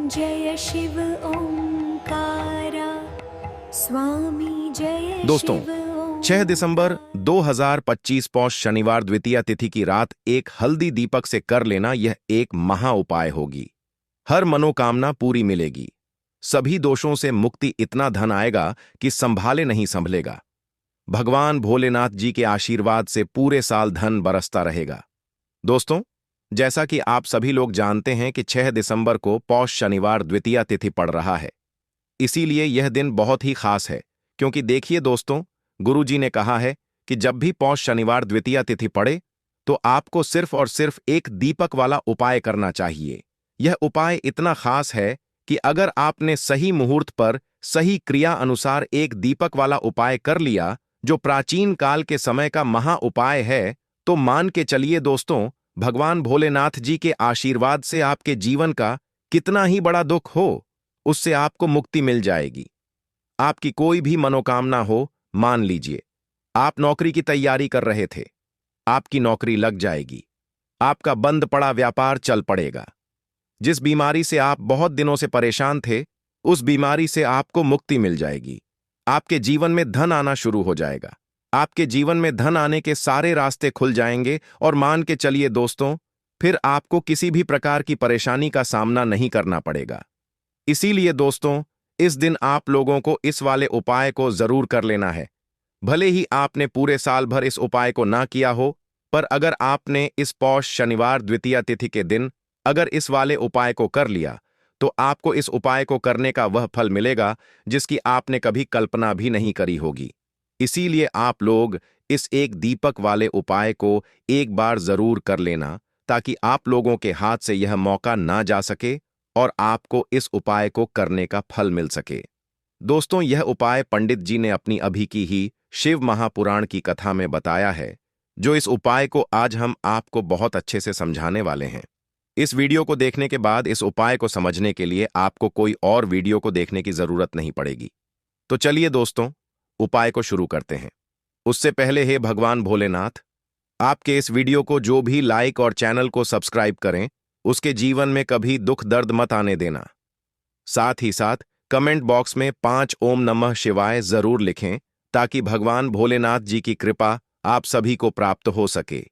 जय शिव ओंकारा स्वामी जय दोस्तों, शिव ओं 6 दिसंबर 2025 पौष शनिवार द्वितीया तिथि की रात एक हल्दी दीपक से कर लेना यह एक महा उपाय होगी। हर मनोकामना पूरी मिलेगी। सभी दोषों से मुक्ति, इतना धन आएगा कि संभाले नहीं संभलेगा। भगवान भोलेनाथ जी के आशीर्वाद से पूरे साल धन बरसता रहेगा। दोस्तों, जैसा कि आप सभी लोग जानते हैं कि 6 दिसंबर को पौष शनिवार द्वितीया तिथि पड़ रहा है। इसीलिए यह दिन बहुत ही खास है, क्योंकि देखिए दोस्तों, गुरुजी ने कहा है कि जब भी पौष शनिवार द्वितीया तिथि पड़े तो आपको सिर्फ और सिर्फ एक दीपक वाला उपाय करना चाहिए। यह उपाय इतना खास है कि अगर आपने सही मुहूर्त पर सही क्रिया अनुसार एक दीपक वाला उपाय कर लिया, जो प्राचीन काल के समय का महा उपाय है, तो मान के चलिए दोस्तों, भगवान भोलेनाथ जी के आशीर्वाद से आपके जीवन का कितना ही बड़ा दुख हो, उससे आपको मुक्ति मिल जाएगी। आपकी कोई भी मनोकामना हो, मान लीजिए आप नौकरी की तैयारी कर रहे थे, आपकी नौकरी लग जाएगी। आपका बंद पड़ा व्यापार चल पड़ेगा। जिस बीमारी से आप बहुत दिनों से परेशान थे, उस बीमारी से आपको मुक्ति मिल जाएगी। आपके जीवन में धन आना शुरू हो जाएगा। आपके जीवन में धन आने के सारे रास्ते खुल जाएंगे और मान के चलिए दोस्तों, फिर आपको किसी भी प्रकार की परेशानी का सामना नहीं करना पड़ेगा। इसीलिए दोस्तों, इस दिन आप लोगों को इस वाले उपाय को जरूर कर लेना है। भले ही आपने पूरे साल भर इस उपाय को ना किया हो, पर अगर आपने इस पौष शनिवार द्वितीया तिथि के दिन अगर इस वाले उपाय को कर लिया, तो आपको इस उपाय को करने का वह फल मिलेगा जिसकी आपने कभी कल्पना भी नहीं करी होगी। इसीलिए आप लोग इस एक दीपक वाले उपाय को एक बार जरूर कर लेना, ताकि आप लोगों के हाथ से यह मौका ना जा सके और आपको इस उपाय को करने का फल मिल सके। दोस्तों, यह उपाय पंडित जी ने अपनी अभी की ही शिव महापुराण की कथा में बताया है, जो इस उपाय को आज हम आपको बहुत अच्छे से समझाने वाले हैं। इस वीडियो को देखने के बाद इस उपाय को समझने के लिए आपको कोई और वीडियो को देखने की जरूरत नहीं पड़ेगी। तो चलिए दोस्तों, उपाय को शुरू करते हैं। उससे पहले हे भगवान भोलेनाथ, आपके इस वीडियो को जो भी लाइक और चैनल को सब्सक्राइब करें, उसके जीवन में कभी दुख दर्द मत आने देना। साथ ही साथ कमेंट बॉक्स में 5 ओम नमः शिवाय जरूर लिखें, ताकि भगवान भोलेनाथ जी की कृपा आप सभी को प्राप्त हो सके।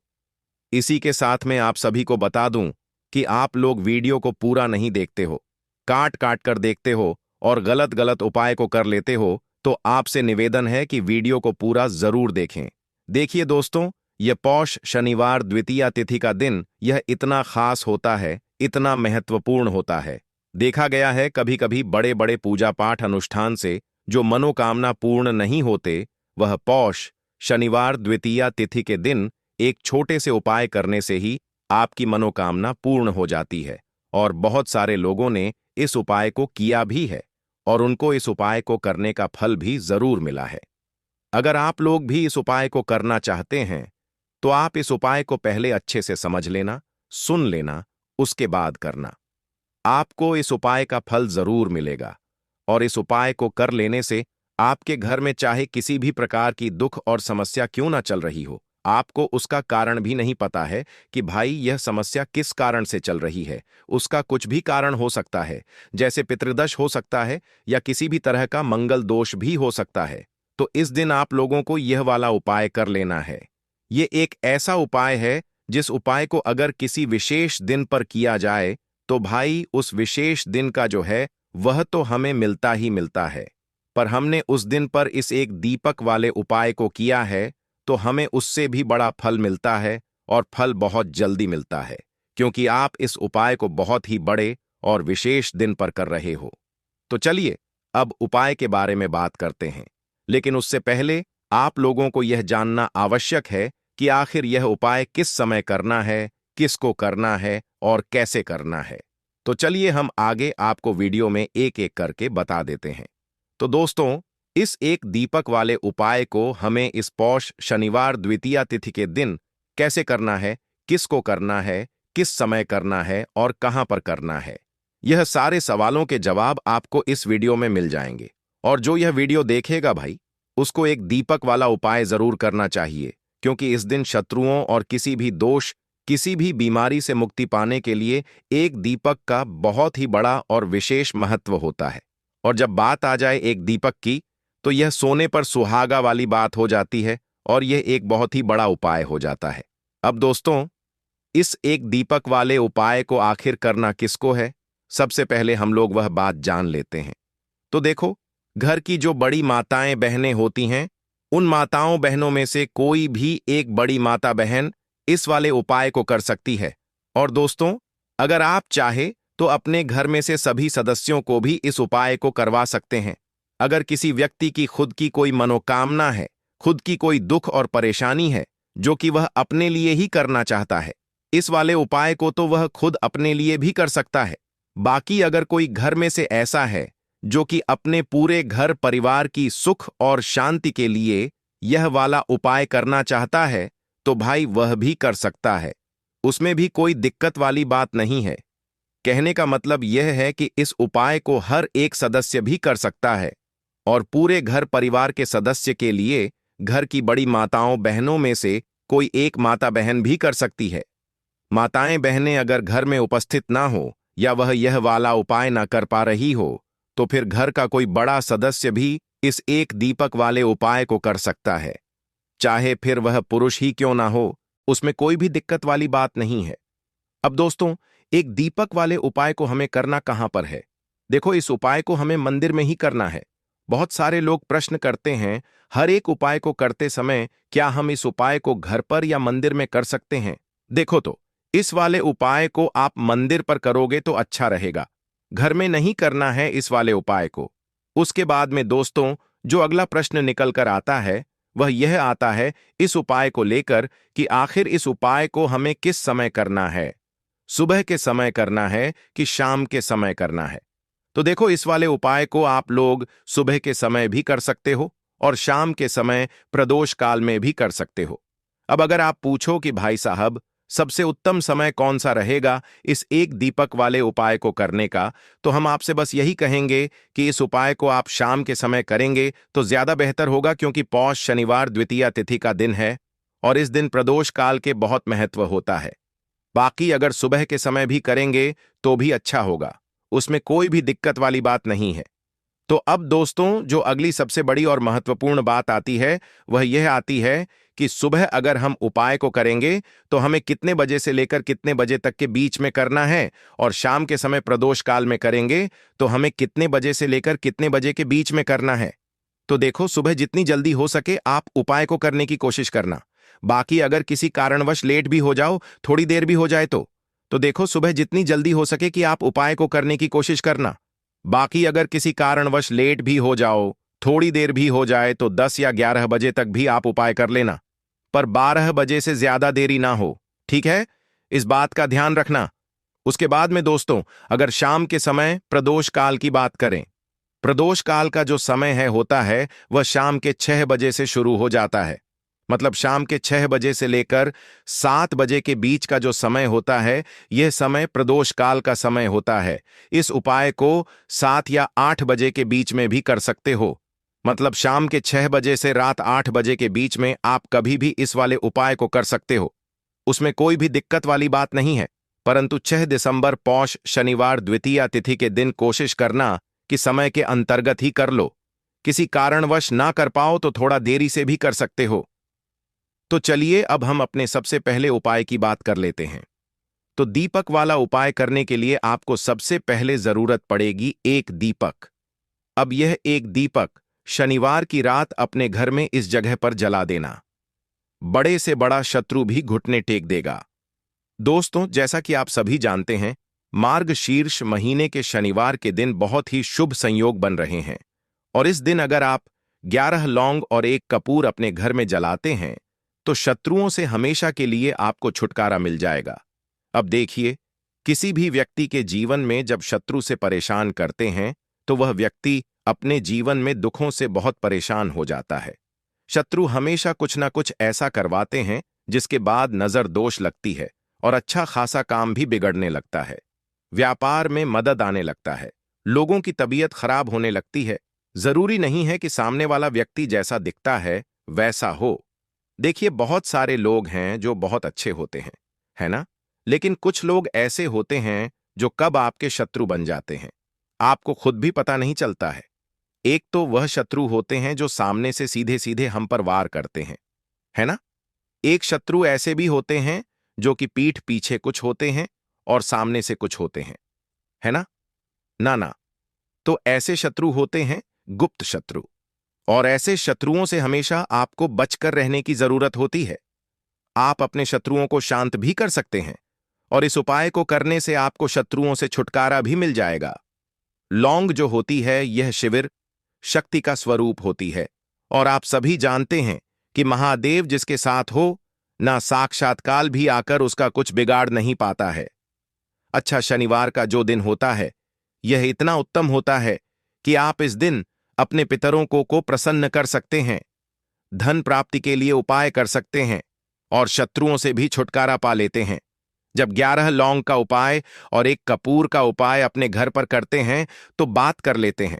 इसी के साथ में आप सभी को बता दूं कि आप लोग वीडियो को पूरा नहीं देखते हो, काट काट कर देखते हो और गलत गलत उपाय को कर लेते हो, तो आपसे निवेदन है कि वीडियो को पूरा जरूर देखें। देखिए दोस्तों, यह पौष शनिवार द्वितीया तिथि का दिन यह इतना खास होता है, इतना महत्वपूर्ण होता है। देखा गया है कभी कभी बड़े बड़े पूजा पाठ अनुष्ठान से जो मनोकामना पूर्ण नहीं होते, वह पौष शनिवार द्वितीया तिथि के दिन एक छोटे से उपाय करने से ही आपकी मनोकामना पूर्ण हो जाती है। और बहुत सारे लोगों ने इस उपाय को किया भी है और उनको इस उपाय को करने का फल भी जरूर मिला है। अगर आप लोग भी इस उपाय को करना चाहते हैं, तो आप इस उपाय को पहले अच्छे से समझ लेना, सुन लेना, उसके बाद करना। आपको इस उपाय का फल जरूर मिलेगा और इस उपाय को कर लेने से आपके घर में चाहे किसी भी प्रकार की दुख और समस्या क्यों ना चल रही हो, आपको उसका कारण भी नहीं पता है कि भाई यह समस्या किस कारण से चल रही है, उसका कुछ भी कारण हो सकता है, जैसे पितृदोष हो सकता है या किसी भी तरह का मंगल दोष भी हो सकता है। तो इस दिन आप लोगों को यह वाला उपाय कर लेना है। ये एक ऐसा उपाय है जिस उपाय को अगर किसी विशेष दिन पर किया जाए, तो भाई उस विशेष दिन का जो है वह तो हमें मिलता ही मिलता है, पर हमने उस दिन पर इस एक दीपक वाले उपाय को किया है, तो हमें उससे भी बड़ा फल मिलता है और फल बहुत जल्दी मिलता है, क्योंकि आप इस उपाय को बहुत ही बड़े और विशेष दिन पर कर रहे हो। तो चलिए अब उपाय के बारे में बात करते हैं, लेकिन उससे पहले आप लोगों को यह जानना आवश्यक है कि आखिर यह उपाय किस समय करना है, किसको करना है और कैसे करना है। तो चलिए हम आगे आपको वीडियो में एक एक करके बता देते हैं। तो दोस्तों, इस एक दीपक वाले उपाय को हमें इस पौष शनिवार द्वितीया तिथि के दिन कैसे करना है, किसको करना है, किस समय करना है और कहां पर करना है, यह सारे सवालों के जवाब आपको इस वीडियो में मिल जाएंगे। और जो यह वीडियो देखेगा भाई, उसको एक दीपक वाला उपाय जरूर करना चाहिए, क्योंकि इस दिन शत्रुओं और किसी भी दोष किसी भी बीमारी से मुक्ति पाने के लिए एक दीपक का बहुत ही बड़ा और विशेष महत्व होता है। और जब बात आ जाए एक दीपक की, तो यह सोने पर सुहागा वाली बात हो जाती है और यह एक बहुत ही बड़ा उपाय हो जाता है। अब दोस्तों, इस एक दीपक वाले उपाय को आखिर करना किसको है, सबसे पहले हम लोग वह बात जान लेते हैं। तो देखो, घर की जो बड़ी माताएं बहनें होती हैं, उन माताओं बहनों में से कोई भी एक बड़ी माता बहन इस वाले उपाय को कर सकती है। और दोस्तों, अगर आप चाहे तो अपने घर में से सभी सदस्यों को भी इस उपाय को करवा सकते हैं। अगर किसी व्यक्ति की खुद की कोई मनोकामना है, खुद की कोई दुख और परेशानी है जो कि वह अपने लिए ही करना चाहता है, इस वाले उपाय को तो वह खुद अपने लिए भी कर सकता है। बाकी अगर कोई घर में से ऐसा है जो कि अपने पूरे घर परिवार की सुख और शांति के लिए यह वाला उपाय करना चाहता है, तो भाई वह भी कर सकता है। उसमें भी कोई दिक्कत वाली बात नहीं है। कहने का मतलब यह है कि इस उपाय को हर एक सदस्य भी कर सकता है और पूरे घर परिवार के सदस्य के लिए घर की बड़ी माताओं बहनों में से कोई एक माता बहन भी कर सकती है। माताएं बहनें अगर घर में उपस्थित ना हो या वह यह वाला उपाय ना कर पा रही हो, तो फिर घर का कोई बड़ा सदस्य भी इस एक दीपक वाले उपाय को कर सकता है। चाहे फिर वह पुरुष ही क्यों ना हो, उसमें कोई भी दिक्कत वाली बात नहीं है। अब दोस्तों, एक दीपक वाले उपाय को हमें करना कहां पर है? देखो, इस उपाय को हमें मंदिर में ही करना है। बहुत सारे लोग प्रश्न करते हैं, हर एक उपाय को करते समय क्या हम इस उपाय को घर पर या मंदिर में कर सकते हैं? देखो तो, इस वाले उपाय को आप मंदिर पर करोगे तो अच्छा रहेगा। घर में नहीं करना है इस वाले उपाय को। उसके बाद में दोस्तों, जो अगला प्रश्न निकल कर आता है वह यह आता है इस उपाय को लेकर कि आखिर इस उपाय को हमें किस समय करना है, सुबह के समय करना है कि शाम के समय करना है? तो देखो, इस वाले उपाय को आप लोग सुबह के समय भी कर सकते हो और शाम के समय प्रदोष काल में भी कर सकते हो। अब अगर आप पूछो कि भाई साहब, सबसे उत्तम समय कौन सा रहेगा इस एक दीपक वाले उपाय को करने का, तो हम आपसे बस यही कहेंगे कि इस उपाय को आप शाम के समय करेंगे तो ज्यादा बेहतर होगा, क्योंकि पौष शनिवार द्वितीया तिथि का दिन है और इस दिन प्रदोष काल के बहुत महत्व होता है। बाकी अगर सुबह के समय भी करेंगे तो भी अच्छा होगा, उसमें कोई भी दिक्कत वाली बात नहीं है। तो अब दोस्तों, जो अगली सबसे बड़ी और महत्वपूर्ण बात आती है वह यह आती है कि सुबह अगर हम उपाय को करेंगे तो हमें कितने बजे से लेकर कितने बजे तक के बीच में करना है, और शाम के समय प्रदोष काल में करेंगे तो हमें कितने बजे से लेकर कितने बजे के बीच में करना है। तो देखो, सुबह जितनी जल्दी हो सके आप उपाय को करने की कोशिश करना। बाकी अगर किसी कारणवश लेट भी हो जाओ, थोड़ी देर भी हो जाए तो देखो, सुबह जितनी जल्दी हो सके कि आप उपाय को करने की कोशिश करना। बाकी अगर किसी कारणवश लेट भी हो जाओ, थोड़ी देर भी हो जाए, तो 10 या 11 बजे तक भी आप उपाय कर लेना, पर 12 बजे से ज्यादा देरी ना हो, ठीक है? इस बात का ध्यान रखना। उसके बाद में दोस्तों, अगर शाम के समय प्रदोष काल की बात करें, प्रदोष काल का जो समय होता है वह शाम के 6 बजे से शुरू हो जाता है। मतलब शाम के 6 बजे से लेकर 7 बजे के बीच का जो समय होता है, यह समय प्रदोष काल का समय होता है। इस उपाय को 7 या 8 बजे के बीच में भी कर सकते हो। मतलब शाम के 6 बजे से रात 8 बजे के बीच में आप कभी भी इस वाले उपाय को कर सकते हो, उसमें कोई भी दिक्कत वाली बात नहीं है। परंतु 6 दिसंबर पौष शनिवार द्वितीया तिथि के दिन कोशिश करना कि समय के अंतर्गत ही कर लो। किसी कारणवश ना कर पाओ तो थोड़ा देरी से भी कर सकते हो। तो चलिए, अब हम अपने सबसे पहले उपाय की बात कर लेते हैं। तो दीपक वाला उपाय करने के लिए आपको सबसे पहले जरूरत पड़ेगी एक दीपक। अब यह एक दीपक शनिवार की रात अपने घर में इस जगह पर जला देना। बड़े से बड़ा शत्रु भी घुटने टेक देगा। दोस्तों, जैसा कि आप सभी जानते हैं, मार्गशीर्ष महीने के शनिवार के दिन बहुत ही शुभ संयोग बन रहे हैं और इस दिन अगर आप 11 लौंग और एक कपूर अपने घर में जलाते हैं तो शत्रुओं से हमेशा के लिए आपको छुटकारा मिल जाएगा। अब देखिए, किसी भी व्यक्ति के जीवन में जब शत्रु से परेशान करते हैं तो वह व्यक्ति अपने जीवन में दुखों से बहुत परेशान हो जाता है। शत्रु हमेशा कुछ ना कुछ ऐसा करवाते हैं जिसके बाद नजर दोष लगती है और अच्छा खासा काम भी बिगड़ने लगता है। व्यापार में मदद आने लगता है, लोगों की तबीयत खराब होने लगती है। जरूरी नहीं है कि सामने वाला व्यक्ति जैसा दिखता है वैसा हो। देखिए, बहुत सारे लोग हैं जो बहुत अच्छे होते हैं, है ना? लेकिन कुछ लोग ऐसे होते हैं जो कब आपके शत्रु बन जाते हैं, आपको खुद भी पता नहीं चलता है। एक तो वह शत्रु होते हैं जो सामने से सीधे सीधे हम पर वार करते हैं, है ना? एक शत्रु ऐसे भी होते हैं जो कि पीठ पीछे कुछ होते हैं और सामने से कुछ होते हैं, है ना? ना ना। तो ऐसे शत्रु होते हैं गुप्त शत्रु। और ऐसे शत्रुओं से हमेशा आपको बचकर रहने की जरूरत होती है। आप अपने शत्रुओं को शांत भी कर सकते हैं और इस उपाय को करने से आपको शत्रुओं से छुटकारा भी मिल जाएगा। लौंग जो होती है यह शिविर शक्ति का स्वरूप होती है और आप सभी जानते हैं कि महादेव जिसके साथ हो, ना साक्षात काल भी आकर उसका कुछ बिगाड़ नहीं पाता है। अच्छा, शनिवार का जो दिन होता है यह इतना उत्तम होता है कि आप इस दिन अपने पितरों को प्रसन्न कर सकते हैं, धन प्राप्ति के लिए उपाय कर सकते हैं और शत्रुओं से भी छुटकारा पा लेते हैं। जब 11 लौंग का उपाय और 1 कपूर का उपाय अपने घर पर करते हैं तो बात कर लेते हैं।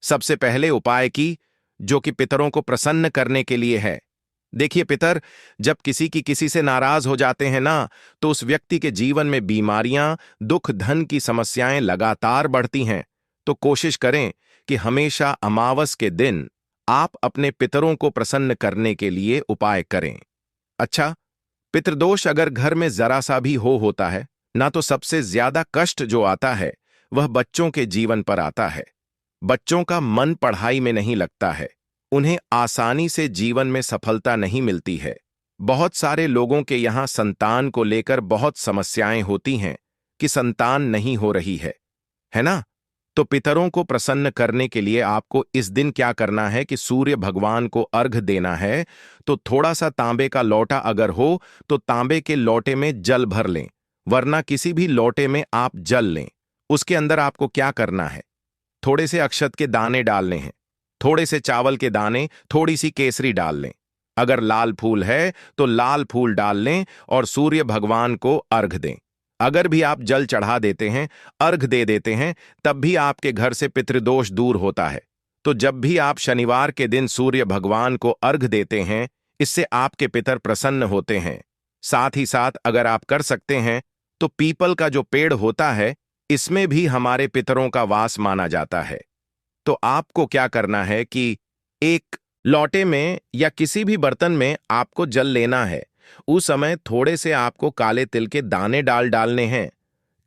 सबसे पहले उपाय की, जो कि पितरों को प्रसन्न करने के लिए है। देखिए पितर, जब किसी से नाराज हो जाते हैं ना, तो उस व्यक्ति के जीवन में बीमारियां, दुख, धन की समस्याएं लगातार बढ़ती हैं। तो कोशिश करें कि हमेशा अमावस के दिन आप अपने पितरों को प्रसन्न करने के लिए उपाय करें। अच्छा, पितृदोष अगर घर में जरा सा भी होता है ना, तो सबसे ज्यादा कष्ट जो आता है वह बच्चों के जीवन पर आता है। बच्चों का मन पढ़ाई में नहीं लगता है, उन्हें आसानी से जीवन में सफलता नहीं मिलती है। बहुत सारे लोगों के यहाँ संतान को लेकर बहुत समस्याएं होती हैं कि संतान नहीं हो रही है ना? तो पितरों को प्रसन्न करने के लिए आपको इस दिन क्या करना है कि सूर्य भगवान को अर्घ देना है। तो थोड़ा सा तांबे का लोटा अगर हो तो तांबे के लोटे में जल भर लें, वरना किसी भी लोटे में आप जल लें। उसके अंदर आपको क्या करना है, थोड़े से अक्षत के दाने डालने हैं, थोड़े से चावल के दाने, थोड़ी सी केसरी डाल लें। अगर लाल फूल है तो लाल फूल डाल लें और सूर्य भगवान को अर्घ दें। अगर भी आप जल चढ़ा देते हैं, अर्घ दे देते हैं, तब भी आपके घर से पितृदोष दूर होता है। तो जब भी आप शनिवार के दिन सूर्य भगवान को अर्घ देते हैं, इससे आपके पितर प्रसन्न होते हैं। साथ ही साथ अगर आप कर सकते हैं तो पीपल का जो पेड़ होता है, इसमें भी हमारे पितरों का वास माना जाता है। तो आपको क्या करना है कि एक लोटे में या किसी भी बर्तन में आपको जल लेना है। उस समय थोड़े से आपको काले तिल के दाने डालने हैं,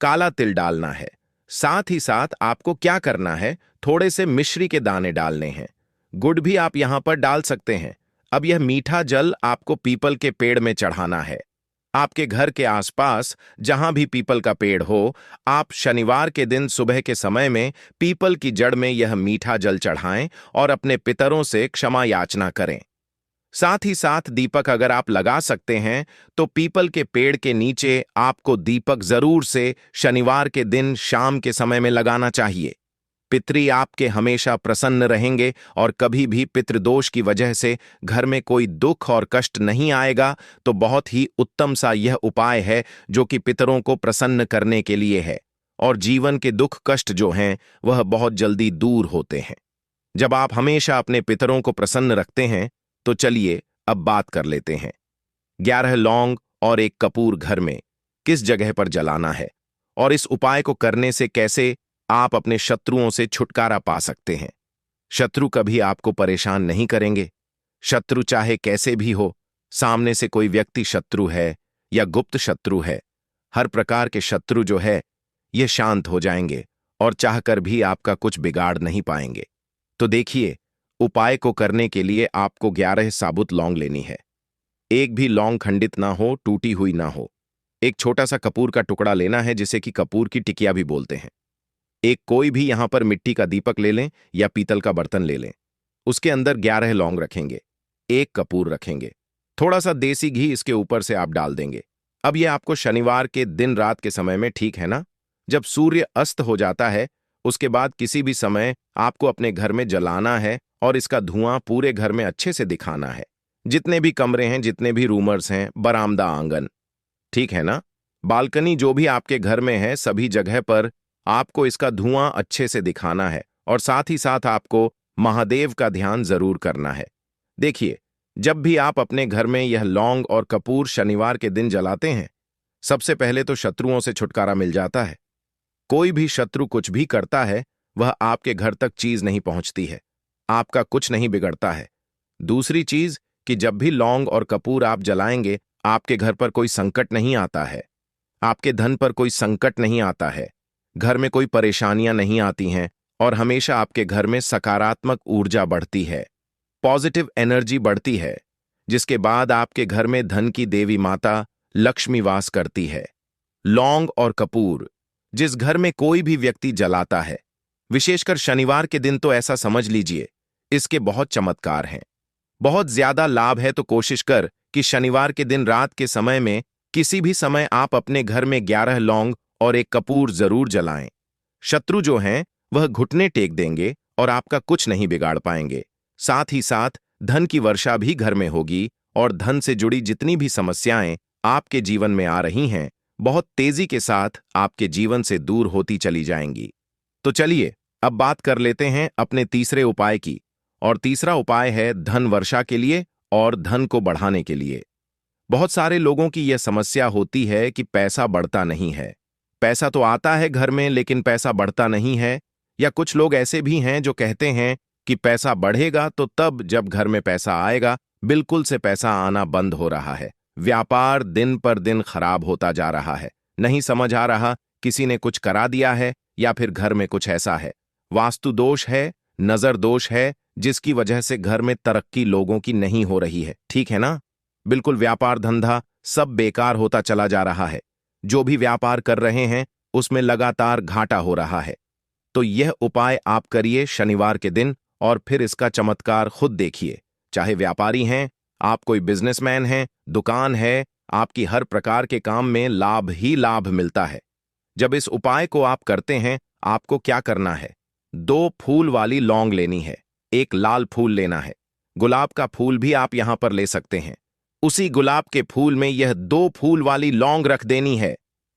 काला तिल डालना है। साथ ही साथ आपको क्या करना है, थोड़े से मिश्री के दाने डालने हैं। गुड़ भी आप यहां पर डाल सकते हैं। अब यह मीठा जल आपको पीपल के पेड़ में चढ़ाना है। आपके घर के आसपास जहां भी पीपल का पेड़ हो, आप शनिवार के दिन सुबह के समय में पीपल की जड़ में यह मीठा जल चढ़ाएं और अपने पितरों से क्षमा याचना करें। साथ ही साथ दीपक अगर आप लगा सकते हैं तो पीपल के पेड़ के नीचे आपको दीपक जरूर से शनिवार के दिन शाम के समय में लगाना चाहिए। पितरी आपके हमेशा प्रसन्न रहेंगे और कभी भी पितृदोष की वजह से घर में कोई दुख और कष्ट नहीं आएगा। तो बहुत ही उत्तम सा यह उपाय है जो कि पितरों को प्रसन्न करने के लिए है और जीवन के दुख कष्ट जो हैं वह बहुत जल्दी दूर होते हैं जब आप हमेशा अपने पितरों को प्रसन्न रखते हैं। तो चलिए अब बात कर लेते हैं 11 लौंग और 1 कपूर घर में किस जगह पर जलाना है और इस उपाय को करने से कैसे आप अपने शत्रुओं से छुटकारा पा सकते हैं। शत्रु कभी आपको परेशान नहीं करेंगे। शत्रु चाहे कैसे भी हो, सामने से कोई व्यक्ति शत्रु है या गुप्त शत्रु है, हर प्रकार के शत्रु जो है ये शांत हो जाएंगे और चाहकर भी आपका कुछ बिगाड़ नहीं पाएंगे। तो देखिए, उपाय को करने के लिए आपको 11 साबुत लौंग लेनी है। एक भी लौंग खंडित ना हो, टूटी हुई ना हो। एक छोटा सा कपूर का टुकड़ा लेना है जिसे कि कपूर की टिकिया भी बोलते हैं। एक कोई भी यहां पर मिट्टी का दीपक ले लें या पीतल का बर्तन ले लें। उसके अंदर 11 लौंग रखेंगे, 1 कपूर रखेंगे, थोड़ा सा देसी घी इसके ऊपर से आप डाल देंगे। अब यह आपको शनिवार के दिन रात के समय में, ठीक है ना, जब सूर्य अस्त हो जाता है उसके बाद किसी भी समय आपको अपने घर में जलाना है और इसका धुआं पूरे घर में अच्छे से दिखाना है। जितने भी कमरे हैं, जितने भी रूमर्स हैं, बरामदा, आंगन, ठीक है ना, बालकनी, जो भी आपके घर में है, सभी जगह पर आपको इसका धुआं अच्छे से दिखाना है और साथ ही साथ आपको महादेव का ध्यान जरूर करना है। देखिए, जब भी आप अपने घर में यह लौंग और कपूर शनिवार के दिन जलाते हैं सबसे पहले तो शत्रुओं से छुटकारा मिल जाता है। कोई भी शत्रु कुछ भी करता है, वह आपके घर तक चीज नहीं पहुंचती है, आपका कुछ नहीं बिगड़ता है। दूसरी चीज कि जब भी लौंग और कपूर आप जलाएंगे, आपके घर पर कोई संकट नहीं आता है, आपके धन पर कोई संकट नहीं आता है, घर में कोई परेशानियां नहीं आती हैं और हमेशा आपके घर में सकारात्मक ऊर्जा बढ़ती है, पॉजिटिव एनर्जी बढ़ती है, जिसके बाद आपके घर में धन की देवी माता लक्ष्मी वास करती है। लौंग और कपूर जिस घर में कोई भी व्यक्ति जलाता है, विशेषकर शनिवार के दिन, तो ऐसा समझ लीजिए इसके बहुत चमत्कार हैं, बहुत ज्यादा लाभ है। तो कोशिश कर कि शनिवार के दिन रात के समय में किसी भी समय आप अपने घर में 11 लौंग और एक कपूर जरूर जलाएं। शत्रु जो हैं वह घुटने टेक देंगे और आपका कुछ नहीं बिगाड़ पाएंगे। साथ ही साथ धन की वर्षा भी घर में होगी और धन से जुड़ी जितनी भी समस्याएं आपके जीवन में आ रही हैं, बहुत तेजी के साथ आपके जीवन से दूर होती चली जाएंगी। तो चलिए अब बात कर लेते हैं अपने तीसरे उपाय की। और तीसरा उपाय है धन वर्षा के लिए और धन को बढ़ाने के लिए। बहुत सारे लोगों की यह समस्या होती है कि पैसा बढ़ता नहीं है। पैसा तो आता है घर में, लेकिन पैसा बढ़ता नहीं है। या कुछ लोग ऐसे भी हैं जो कहते हैं कि पैसा बढ़ेगा तो तब जब घर में पैसा आएगा। बिल्कुल से पैसा आना बंद हो रहा है, व्यापार दिन पर दिन खराब होता जा रहा है। नहीं समझ आ रहा, किसी ने कुछ करा दिया है या फिर घर में कुछ ऐसा है, वास्तु दोष है, नजर दोष है, जिसकी वजह से घर में तरक्की लोगों की नहीं हो रही है। ठीक है ना? बिल्कुल व्यापार धंधा सब बेकार होता चला जा रहा है। जो भी व्यापार कर रहे हैं उसमें लगातार घाटा हो रहा है। तो यह उपाय आप करिए शनिवार के दिन और फिर इसका चमत्कार खुद देखिए। चाहे व्यापारी हैं, आप कोई बिजनेसमैन हैं, दुकान है, आपकी हर प्रकार के काम में लाभ ही लाभ मिलता है। जब इस उपाय को आप करते हैं, आपको क्या करना है? 2 फूल वाली लौंग लेनी है, एक लाल फूल लेना है। गुलाब का फूल भी आप यहां पर ले सकते हैं। उसी गुलाब के फूल में यह 2 फूल वाली लौंग रख देनी है।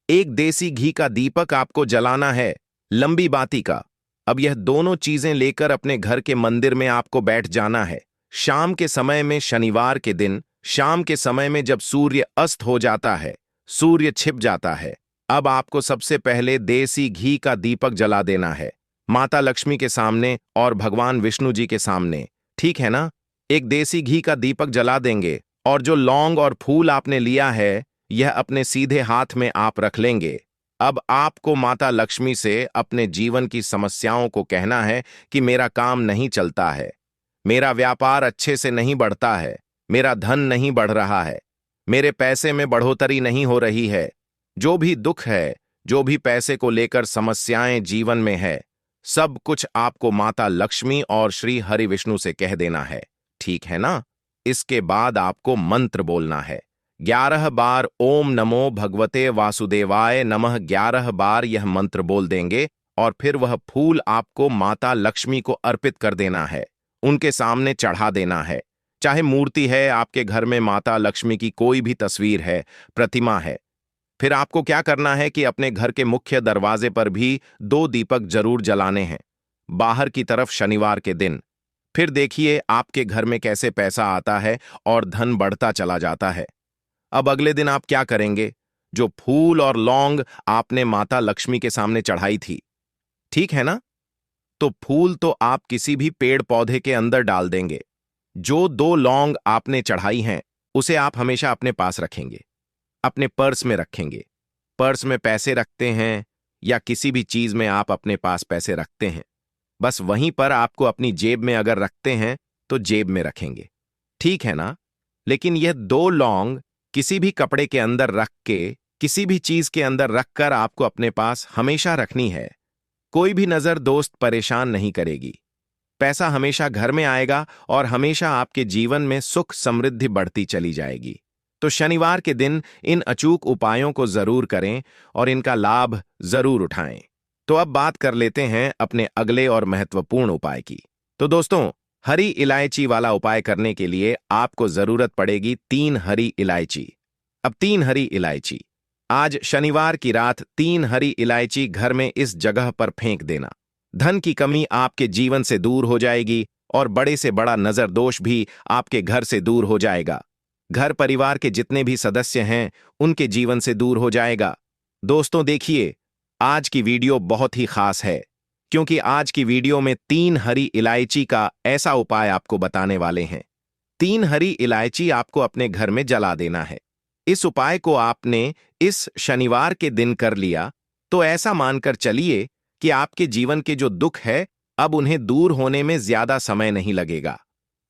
एक देसी घी का दीपक आपको जलाना है, लंबी बाती का। अब यह दोनों चीजें लेकर अपने घर के मंदिर में आपको बैठ जाना है। शाम के समय में, शनिवार के दिन शाम के समय में जब सूर्य अस्त हो जाता है, सूर्य छिप जाता है, अब आपको सबसे पहले देसी घी का दीपक जला देना है, माता लक्ष्मी के सामने और भगवान विष्णु जी के सामने। ठीक है ना? एक देसी घी का दीपक जला देंगे और जो लौंग और फूल आपने लिया है, यह अपने सीधे हाथ में आप रख लेंगे। अब आपको माता लक्ष्मी से अपने जीवन की समस्याओं को कहना है कि मेरा काम नहीं चलता है, मेरा व्यापार अच्छे से नहीं बढ़ता है, मेरा धन नहीं बढ़ रहा है, मेरे पैसे में बढ़ोतरी नहीं हो रही है। जो भी दुख है, जो भी पैसे को लेकर समस्याएं जीवन में है, सब कुछ आपको माता लक्ष्मी और श्री हरि विष्णु से कह देना है। ठीक है ना? इसके बाद आपको मंत्र बोलना है। 11 बार ओम नमो भगवते वासुदेवाय नमः 11 बार यह मंत्र बोल देंगे और फिर वह फूल आपको माता लक्ष्मी को अर्पित कर देना है, उनके सामने चढ़ा देना है। चाहे मूर्ति है आपके घर में, माता लक्ष्मी की कोई भी तस्वीर है, प्रतिमा है। फिर आपको क्या करना है कि अपने घर के मुख्य दरवाजे पर भी 2 दीपक जरूर जलाने हैं, बाहर की तरफ शनिवार के दिन। फिर देखिए आपके घर में कैसे पैसा आता है और धन बढ़ता चला जाता है। अब अगले दिन आप क्या करेंगे? जो फूल और लौंग आपने माता लक्ष्मी के सामने चढ़ाई थी, ठीक है ना? तो फूल तो आप किसी भी पेड़ पौधे के अंदर डाल देंगे। जो 2 लौंग आपने चढ़ाई हैं, उसे आप हमेशा अपने पास रखेंगे, अपने पर्स में रखेंगे। पर्स में पैसे रखते हैं या किसी भी चीज में आप अपने पास पैसे रखते हैं, बस वहीं पर आपको अपनी जेब में अगर रखते हैं तो जेब में रखेंगे। ठीक है ना? लेकिन यह 2 लौंग किसी भी कपड़े के अंदर रख के, किसी भी चीज के अंदर रखकर आपको अपने पास हमेशा रखनी है। कोई भी नजर दोस्त परेशान नहीं करेगी। पैसा हमेशा घर में आएगा और हमेशा आपके जीवन में सुख समृद्धि बढ़ती चली जाएगी। तो शनिवार के दिन इन अचूक उपायों को जरूर करें और इनका लाभ जरूर उठाएं। तो अब बात कर लेते हैं अपने अगले और महत्वपूर्ण उपाय की। तो दोस्तों, हरी इलायची वाला उपाय करने के लिए आपको जरूरत पड़ेगी 3 हरी इलायची। अब 3 हरी इलायची, आज शनिवार की रात 3 हरी इलायची घर में इस जगह पर फेंक देना। धन की कमी आपके जीवन से दूर हो जाएगी और बड़े से बड़ा नजर दोष भी आपके घर से दूर हो जाएगा। घर परिवार के जितने भी सदस्य हैं उनके जीवन से दूर हो जाएगा। दोस्तों देखिए, आज की वीडियो बहुत ही खास है, क्योंकि आज की वीडियो में 3 हरी इलायची का ऐसा उपाय आपको बताने वाले हैं। 3 हरी इलायची आपको अपने घर में जला देना है। इस उपाय को आपने इस शनिवार के दिन कर लिया तो ऐसा मानकर चलिए कि आपके जीवन के जो दुख है अब उन्हें दूर होने में ज्यादा समय नहीं लगेगा।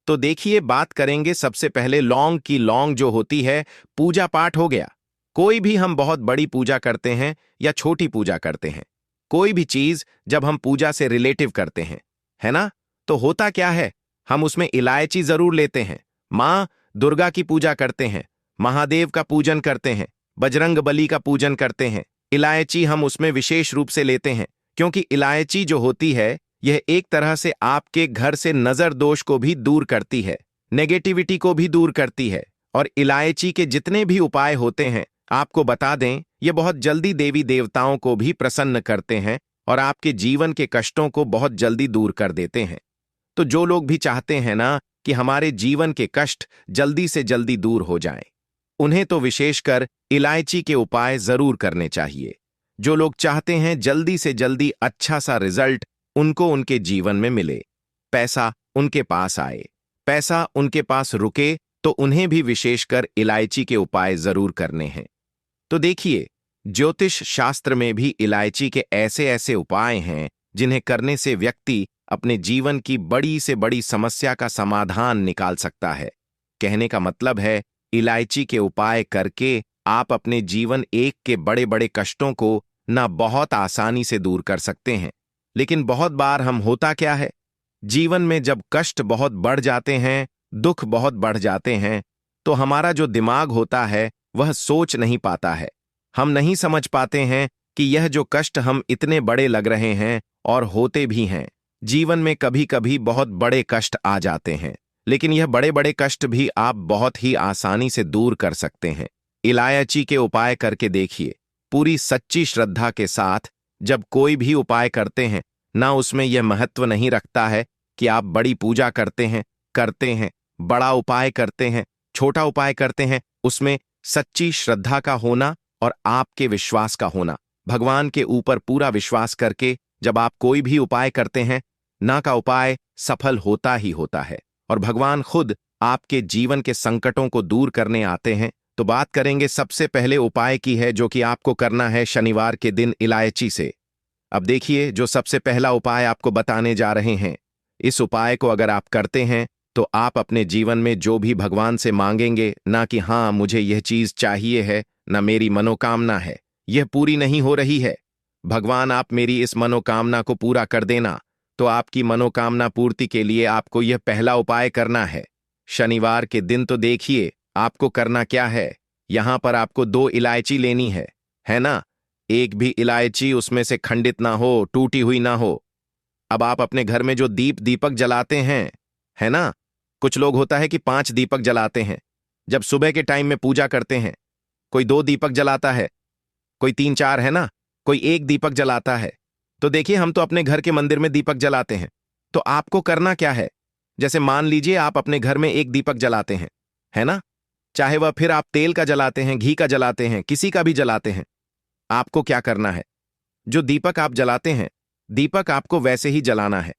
तो देखिए, बात करेंगे सबसे पहले लौंग की। लौंग जो होती है, पूजा पाठ हो गया, कोई भी हम बहुत बड़ी पूजा करते हैं या छोटी पूजा करते हैं, कोई भी चीज जब हम पूजा से रिलेटिव करते हैं, है ना, तो होता क्या है, हम उसमें इलायची जरूर लेते हैं। माँ दुर्गा की पूजा करते हैं, महादेव का पूजन करते हैं, बजरंग बली का पूजन करते हैं, इलायची हम उसमें विशेष रूप से लेते हैं, क्योंकि इलायची जो होती है यह एक तरह से आपके घर से नजर दोष को भी दूर करती है, नेगेटिविटी को भी दूर करती है। और इलायची के जितने भी उपाय होते हैं, आपको बता दें, ये बहुत जल्दी देवी देवताओं को भी प्रसन्न करते हैं और आपके जीवन के कष्टों को बहुत जल्दी दूर कर देते हैं। तो जो लोग भी चाहते हैं ना कि हमारे जीवन के कष्ट जल्दी से जल्दी दूर हो जाएं, उन्हें तो विशेषकर इलायची के उपाय जरूर करने चाहिए। जो लोग चाहते हैं जल्दी से जल्दी अच्छा सा रिजल्ट उनको उनके जीवन में मिले, पैसा उनके पास आए, पैसा उनके पास रुके, तो उन्हें भी विशेषकर इलायची के उपाय जरूर करने हैं। तो देखिए, ज्योतिष शास्त्र में भी इलायची के ऐसे ऐसे उपाय हैं जिन्हें करने से व्यक्ति अपने जीवन की बड़ी से बड़ी समस्या का समाधान निकाल सकता है। कहने का मतलब है, इलायची के उपाय करके आप अपने जीवन एक के बड़े बड़े कष्टों को ना बहुत आसानी से दूर कर सकते हैं। लेकिन बहुत बार हम होता क्या है, जीवन में जब कष्ट बहुत बढ़ जाते हैं, दुख बहुत बढ़ जाते हैं, तो हमारा जो दिमाग होता है वह सोच नहीं पाता है। हम नहीं समझ पाते हैं कि यह जो कष्ट हम इतने बड़े लग रहे हैं, और होते भी हैं। जीवन में कभी कभी बहुत बड़े कष्ट आ जाते हैं, लेकिन यह बड़े बड़े कष्ट भी आप बहुत ही आसानी से दूर कर सकते हैं। इलायची के उपाय करके देखिए, पूरी सच्ची श्रद्धा के साथ। जब कोई भी उपाय करते हैं ना, उसमें यह महत्व नहीं रखता है कि आप बड़ी पूजा करते हैं, बड़ा उपाय करते हैं, छोटा उपाय करते हैं, उसमें सच्ची श्रद्धा का होना और आपके विश्वास का होना। भगवान के ऊपर पूरा विश्वास करके जब आप कोई भी उपाय करते हैं ना, का उपाय सफल होता ही होता है और भगवान खुद आपके जीवन के संकटों को दूर करने आते हैं। तो बात करेंगे सबसे पहले उपाय की है, जो कि आपको करना है शनिवार के दिन इलायची से। अब देखिए, जो सबसे पहला उपाय आपको बताने जा रहे हैं, इस उपाय को अगर आप करते हैं तो आप अपने जीवन में जो भी भगवान से मांगेंगे ना, कि हाँ मुझे यह चीज चाहिए है, ना मेरी मनोकामना है, यह पूरी नहीं हो रही है, भगवान आप मेरी इस मनोकामना को पूरा कर देना, तो आपकी मनोकामना पूर्ति के लिए आपको यह पहला उपाय करना है। शनिवार के दिन तो देखिए आपको करना क्या है, यहां पर आपको 2 इलायची लेनी है ना, एक भी इलायची उसमें से खंडित ना हो, टूटी हुई ना हो। अब आप अपने घर में जो दीपक जलाते हैं, है ना, कुछ लोग होता है कि 5 दीपक जलाते हैं। जब सुबह के टाइम में पूजा करते हैं, कोई 2 दीपक जलाता है, कोई 3-4, है ना, कोई 1 दीपक जलाता है। तो देखिए, हम तो अपने घर के मंदिर में दीपक जलाते हैं, तो आपको करना क्या है, जैसे मान लीजिए आप अपने घर में 1 दीपक जलाते हैं, है ना, चाहे वह फिर आप तेल का जलाते हैं, घी का जलाते हैं, किसी का भी जलाते हैं, आपको क्या करना है, जो दीपक आप जलाते हैं, दीपक आपको वैसे ही जलाना है।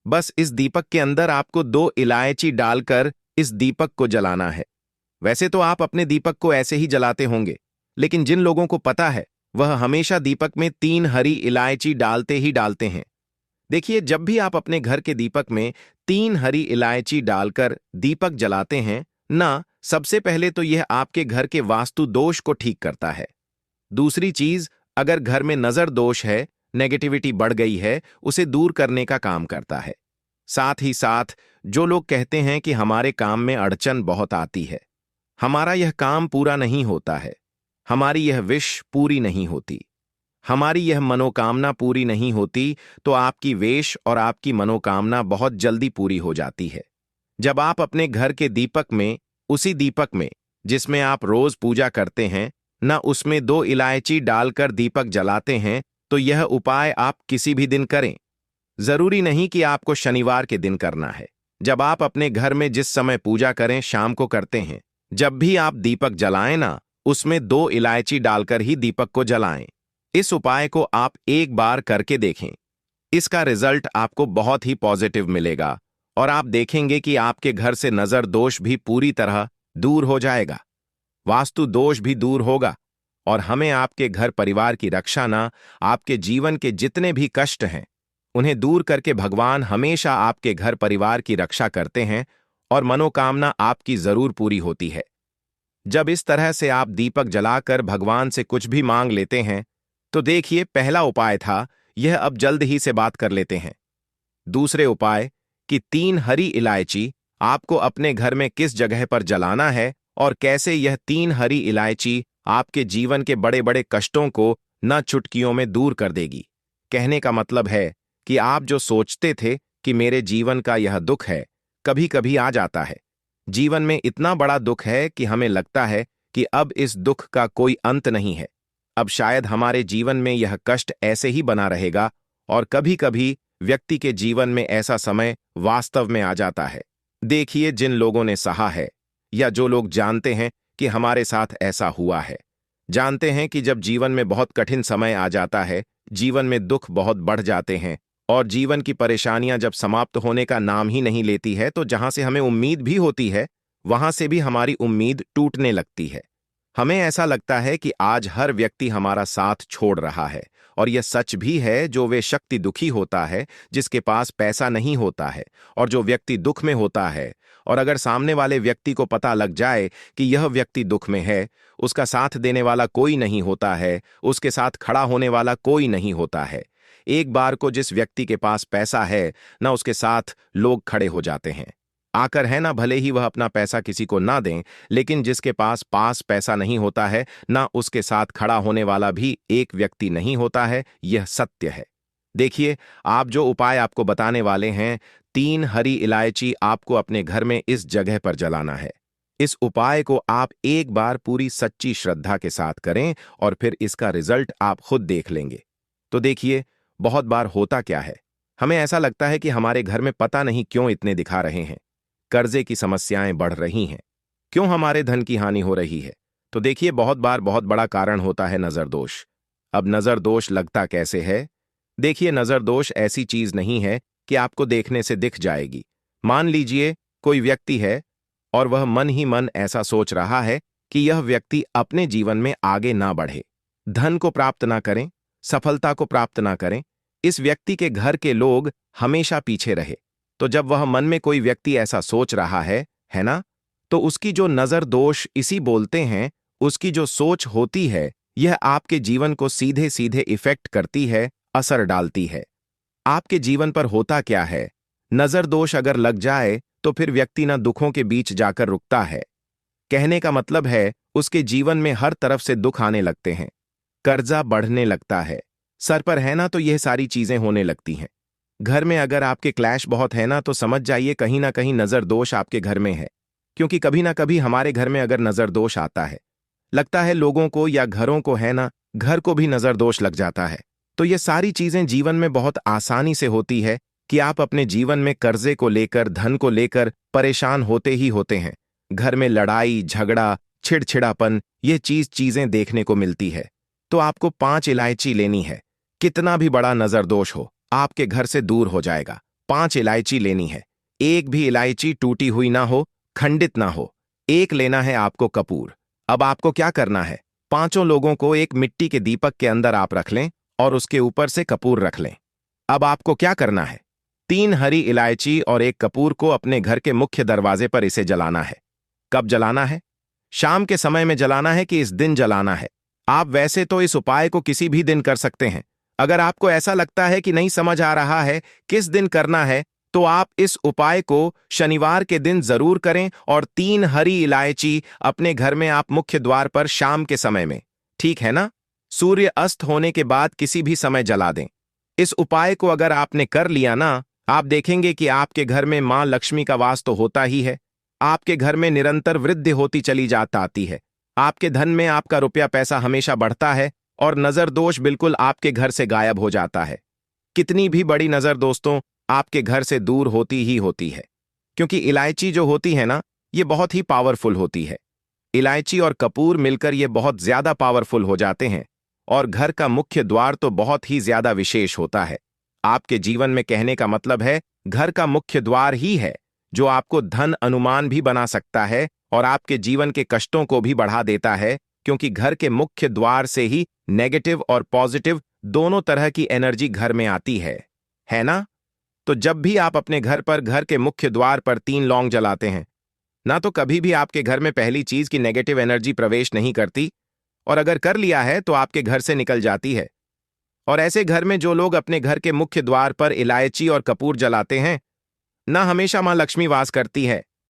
बस इस दीपक के अंदर आपको 2 इलायची डालकर इस दीपक को जलाना है। वैसे तो आप अपने दीपक को ऐसे ही जलाते होंगे, लेकिन जिन लोगों को पता है वह हमेशा दीपक में 3 हरी इलायची डालते ही डालते हैं। देखिए, जब भी आप अपने घर के दीपक में 3 हरी इलायची डालकर दीपक जलाते हैं ना, सबसे पहले तो यह आपके घर के वास्तु दोष को ठीक करता है। दूसरी चीज, अगर घर में नजर दोष है, नेगेटिविटी बढ़ गई है, उसे दूर करने का काम करता है। साथ ही साथ जो लोग कहते हैं कि हमारे काम में अड़चन बहुत आती है, हमारा यह काम पूरा नहीं होता है, हमारी यह विश पूरी नहीं होती, हमारी यह मनोकामना पूरी नहीं होती, तो आपकी वेश और आपकी मनोकामना बहुत जल्दी पूरी हो जाती है। जब आप अपने घर के दीपक में, उसी दीपक में जिसमें आप रोज पूजा करते हैं ना, उसमें 2 इलायची डालकर दीपक जलाते हैं, तो यह उपाय आप किसी भी दिन करें। जरूरी नहीं कि आपको शनिवार के दिन करना है। जब आप अपने घर में जिस समय पूजा करें, शाम को करते हैं, जब भी आप दीपक जलाएं ना, उसमें 2 इलायची डालकर ही दीपक को जलाएं। इस उपाय को आप एक बार करके देखें। इसका रिजल्ट आपको बहुत ही पॉजिटिव मिलेगा और आप देखेंगे कि आपके घर से नजर दोष भी पूरी तरह दूर हो जाएगा, वास्तु दोष भी दूर होगा और हमें आपके घर परिवार की रक्षा ना, आपके जीवन के जितने भी कष्ट हैं उन्हें दूर करके भगवान हमेशा आपके घर परिवार की रक्षा करते हैं और मनोकामना आपकी जरूर पूरी होती है। जब इस तरह से आप दीपक जलाकर भगवान से कुछ भी मांग लेते हैं तो देखिए, पहला उपाय था यह, अब जल्द ही से बात कर लेते हैं। दूसरे उपाय कि 3 हरी इलायची आपको अपने घर में किस जगह पर जलाना है और कैसे यह 3 हरी इलायची आपके जीवन के बड़े बड़े कष्टों को न चुटकियों में दूर कर देगी। कहने का मतलब है कि आप जो सोचते थे कि मेरे जीवन का यह दुख है, कभी कभी आ जाता है। जीवन में इतना बड़ा दुख है कि हमें लगता है कि अब इस दुख का कोई अंत नहीं है, अब शायद हमारे जीवन में यह कष्ट ऐसे ही बना रहेगा। और कभी कभी व्यक्ति के जीवन में ऐसा समय वास्तव में आ जाता है। देखिए, जिन लोगों ने सहा है या जो लोग जानते हैं कि हमारे साथ ऐसा हुआ है, जानते हैं कि जब जीवन में बहुत कठिन समय आ जाता है, जीवन में दुख बहुत बढ़ जाते हैं और जीवन की परेशानियां जब समाप्त होने का नाम ही नहीं लेती है, तो जहां से हमें उम्मीद भी होती है वहां से भी हमारी उम्मीद टूटने लगती है। हमें ऐसा लगता है कि आज हर व्यक्ति हमारा साथ छोड़ रहा है और यह सच भी है। जो वे शक्ति दुखी होता है, जिसके पास पैसा नहीं होता है और जो व्यक्ति दुख में होता है, और अगर सामने वाले व्यक्ति को पता लग जाए कि यह व्यक्ति दुख में है, उसका साथ देने वाला कोई नहीं होता है, उसके साथ खड़ा होने वाला कोई नहीं होता है। एक बार को जिस व्यक्ति के पास पैसा है ना, उसके साथ लोग खड़े हो जाते हैं आकर, है ना, भले ही वह अपना पैसा किसी को ना दें, लेकिन जिसके पास पैसा नहीं होता है ना, उसके साथ खड़ा होने वाला भी एक व्यक्ति नहीं होता है। यह सत्य है। देखिए, आप जो उपाय आपको बताने वाले हैं, 3 हरी इलायची आपको अपने घर में इस जगह पर जलाना है। इस उपाय को आप एक बार पूरी सच्ची श्रद्धा के साथ करें और फिर इसका रिजल्ट आप खुद देख लेंगे। तो देखिए, बहुत बार होता क्या है, हमें ऐसा लगता है कि हमारे घर में पता नहीं क्यों इतने दिखा रहे हैं, कर्जे की समस्याएं बढ़ रही हैं, क्यों हमारे धन की हानि हो रही है। तो देखिए, बहुत बार बहुत बड़ा कारण होता है नजर दोष। अब नजर दोष लगता कैसे है? देखिए, नजर दोष ऐसी चीज नहीं है कि आपको देखने से दिख जाएगी। मान लीजिए कोई व्यक्ति है और वह मन ही मन ऐसा सोच रहा है कि यह व्यक्ति अपने जीवन में आगे ना बढ़े, धन को प्राप्त ना करें, सफलता को प्राप्त ना करें, इस व्यक्ति के घर के लोग हमेशा पीछे रहे। तो जब वह मन में कोई व्यक्ति ऐसा सोच रहा है ना, तो उसकी जो नजर दोष इसी बोलते हैं, उसकी जो सोच होती है, यह आपके जीवन को सीधे सीधे इफेक्ट करती है, असर डालती है। आपके जीवन पर होता क्या है, नजर दोष अगर लग जाए तो फिर व्यक्ति ना दुखों के बीच जाकर रुकता है। कहने का मतलब है, उसके जीवन में हर तरफ से दुख आने लगते हैं, कर्जा बढ़ने लगता है, सर पर है ना, तो यह सारी चीजें होने लगती हैं। घर में अगर आपके क्लैश बहुत है ना, तो समझ जाइए कहीं ना कहीं नजर दोष आपके घर में है। क्योंकि कभी ना कभी हमारे घर में अगर नजर दोष आता है, लगता है लोगों को या घरों को, है ना, घर को भी नजर दोष लग जाता है। तो ये सारी चीजें जीवन में बहुत आसानी से होती है कि आप अपने जीवन में कर्जे को लेकर, धन को लेकर परेशान होते ही होते हैं। घर में लड़ाई झगड़ा, छिड़छिड़ापन, ये चीजें देखने को मिलती है। तो आपको 5 इलायची लेनी है। कितना भी बड़ा नजर दोष हो, आपके घर से दूर हो जाएगा। 5 इलायची लेनी है। एक भी इलायची टूटी हुई ना हो, खंडित ना हो। एक लेना है आपको कपूर। अब आपको क्या करना है, 5 लोगों को एक मिट्टी के दीपक के अंदर आप रख लें और उसके ऊपर से कपूर रख लें। अब आपको क्या करना है, 3 हरी इलायची और एक कपूर को अपने घर के मुख्य दरवाजे पर इसे जलाना है। कब जलाना है? शाम के समय में जलाना है कि इस दिन जलाना है? आप वैसे तो इस उपाय को किसी भी दिन कर सकते हैं। अगर आपको ऐसा लगता है कि नहीं समझ आ रहा है किस दिन करना है, तो आप इस उपाय को शनिवार के दिन जरूर करें और 3 हरी इलायची अपने घर में आप मुख्य द्वार पर शाम के समय में, ठीक है ना, सूर्य अस्त होने के बाद किसी भी समय जला दें। इस उपाय को अगर आपने कर लिया ना, आप देखेंगे कि आपके घर में मां लक्ष्मी का वास तो होता ही है, आपके घर में निरंतर वृद्धि होती चली जाता आती है, आपके धन में आपका रुपया पैसा हमेशा बढ़ता है और नजर दोष बिल्कुल आपके घर से गायब हो जाता है। कितनी भी बड़ी नजर दोस्तों आपके घर से दूर होती ही होती है, क्योंकि इलायची जो होती है ना, ये बहुत ही पावरफुल होती है। इलायची और कपूर मिलकर ये बहुत ज्यादा पावरफुल हो जाते हैं और घर का मुख्य द्वार तो बहुत ही ज्यादा विशेष होता है। आपके जीवन में कहने का मतलब है घर का मुख्य द्वार ही है जो आपको धन अनुमान भी बना सकता है और आपके जीवन के कष्टों को भी बढ़ा देता है, क्योंकि घर के मुख्य द्वार से ही नेगेटिव और पॉजिटिव दोनों तरह की एनर्जी घर में आती है ना? तो जब भी आप अपने घर पर घर के मुख्य द्वार पर 3 लौंग जलाते हैं ना, तो कभी भी आपके घर में पहली चीज की नेगेटिव एनर्जी प्रवेश नहीं करती, और अगर कर लिया है तो आपके घर से निकल जाती है। और ऐसे घर में जो लोग अपने घर के मुख्य द्वार पर इलायची और कपूर जलाते हैं ना, हमेशा मां लक्ष्मी वास करती है।